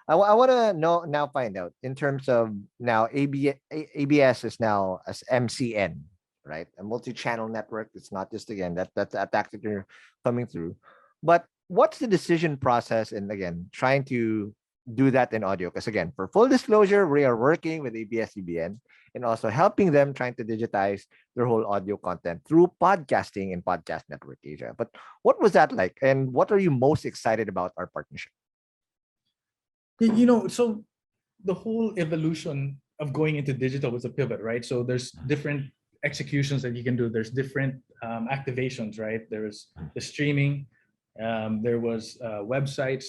I want to know now. Find out in terms of now ABS is now as MCN, right? A multi-channel network. It's not just again that's a tactic you're coming through, but what's the decision process? And again, trying to do that in audio because again, for full disclosure, we are working with ABS-CBN and also helping them trying to digitize their whole audio content through podcasting and Podcast Network Asia. But what was that like, and what are you most excited about our partnership? So the whole evolution of going into digital was a pivot, right? So there's different executions that you can do. There's different activations, right? There was the streaming, there was websites,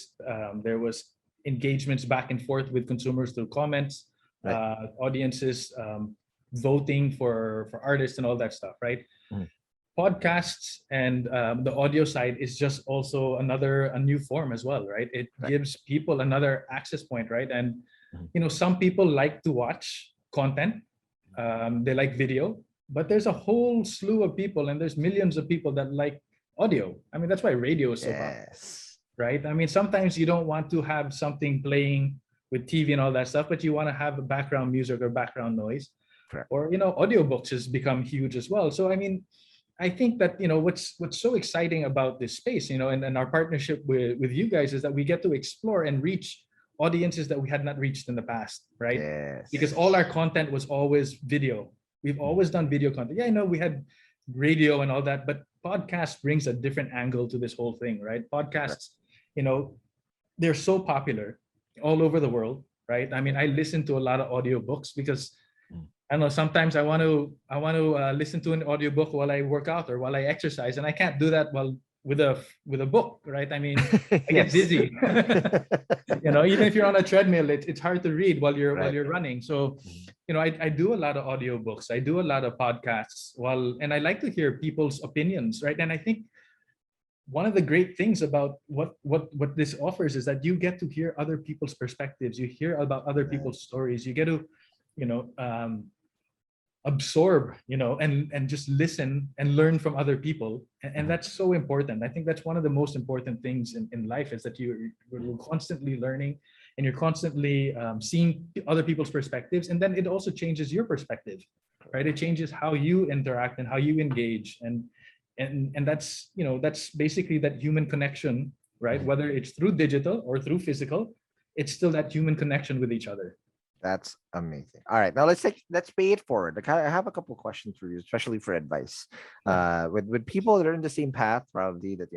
there was engagements back and forth with consumers through comments, Right. audiences, voting for artists and all that stuff, right? Mhm. Podcasts and the audio side is just also a new form as well, right? It Right. gives people another access point, right? And Mhm. some people like to watch content, they like video, but there's a whole slew of people, and there's millions of people that like audio. I mean, that's why radio is so popular, Yes. right? I mean, sometimes you don't want to have something playing with TV and all that stuff, but you want to have a background music or background noise, Correct. or audiobooks has become huge as well. So I mean, I think that what's so exciting about this space, and our partnership with you guys is that we get to explore and reach audiences that we had not reached in the past, right? Because Yes. all our content was always video. We've always done video content. Yeah, I know we had radio and all that, but podcast brings a different angle to this whole thing, right? Correct. Podcasts, you know, they're so popular all over the world, right? I mean, I listen to a lot of audiobooks because Mm. I don't know. Sometimes I want to listen to an audiobook while I work out or while I exercise, and I can't do that while with a book, right? I mean, I get Yes. dizzy. Even if you're on a treadmill, it's hard to read while Right. you're running. So, Mhm. I do a lot of audiobooks. I do a lot of podcasts and I like to hear people's opinions, right? And I think one of the great things about what this offers is that you get to hear other people's perspectives. You hear about other Right. people's stories. You get to, you know, um, absorb, and just listen and learn from other people. And Mhm. that's so important. I think that's one of the most important things in life is that you're constantly learning, and you're constantly seeing other people's perspectives. And then it also changes your perspective, right? It changes how you interact and how you engage. And that's basically that human connection, right? Mhm. Whether it's through digital or through physical, it's still that human connection with each other. That's amazing. All right, now let's pay it forward. Like I have a couple questions for you, especially for advice. Yeah. With people that are in the same path, probably that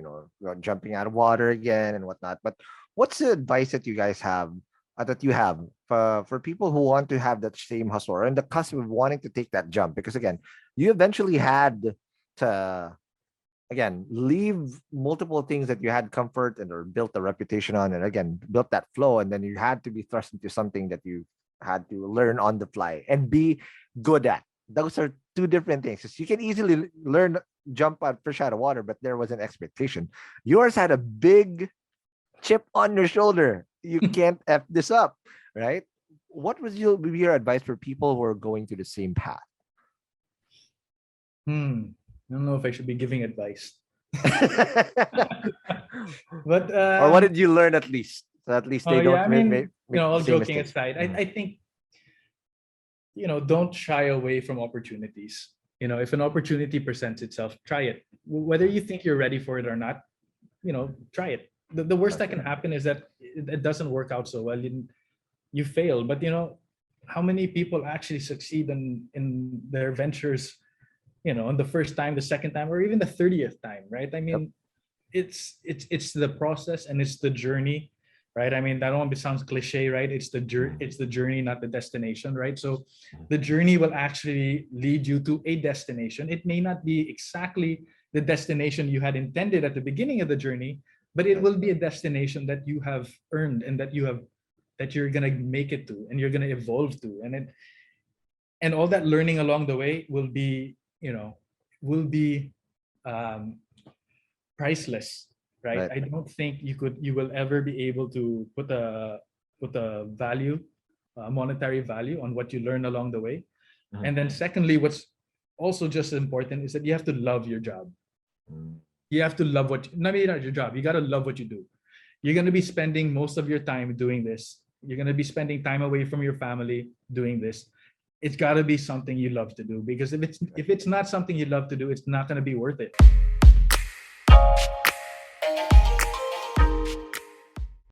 jumping out of water again and whatnot. But what's the advice that you guys have that you have for people who want to have that same hustle or in the cusp of wanting to take that jump? Because again, you eventually had to again leave multiple things that you had comfort and or built a reputation on, and again built that flow, and then you had to be thrust into something that you had to learn on the fly and be good at. Those are two different things. 'Cause you can easily learn jump out fish out of water, but there was an expectation. Yours had a big chip on your shoulder. You can't f this up, right? What was your advice for people who are going to the same path? I don't know if I should be giving advice. But Or what did you learn at least? So at least oh they yeah, don't I mean, make the all same joking mistakes. aside, I, Mhm. I think, don't shy away from opportunities. If an opportunity presents itself, try it. Whether you think you're ready for it or not, try it. The worst that Okay. can happen is that it doesn't work out so well. You fail. But how many people actually succeed in their ventures, on the first time, the second time, or even the 30th time, right? I Yep. mean, it's the process and it's the journey, right? I mean, that one sounds cliche, right? It's the journey, not the destination, right? So Mhm. the journey will actually lead you to a destination. It may not be exactly the destination you had intended at the beginning of the journey, but it Right. will be a destination that you have earned and that you're gonna make it to and you're gonna evolve to. And all that learning along the way will be um, priceless, right? Right. I don't think you will ever be able to put a value, a monetary value on what you learn along the way. Mhm. And then secondly, what's also just as important is that you have to love your job. Mm. You have to love not your job. You got to love what you do. You're going to be spending most of your time doing this. You're going to be spending time away from your family doing this. It's got to be something you love to do, because if it's not something you love to do, it's not going to be worth it.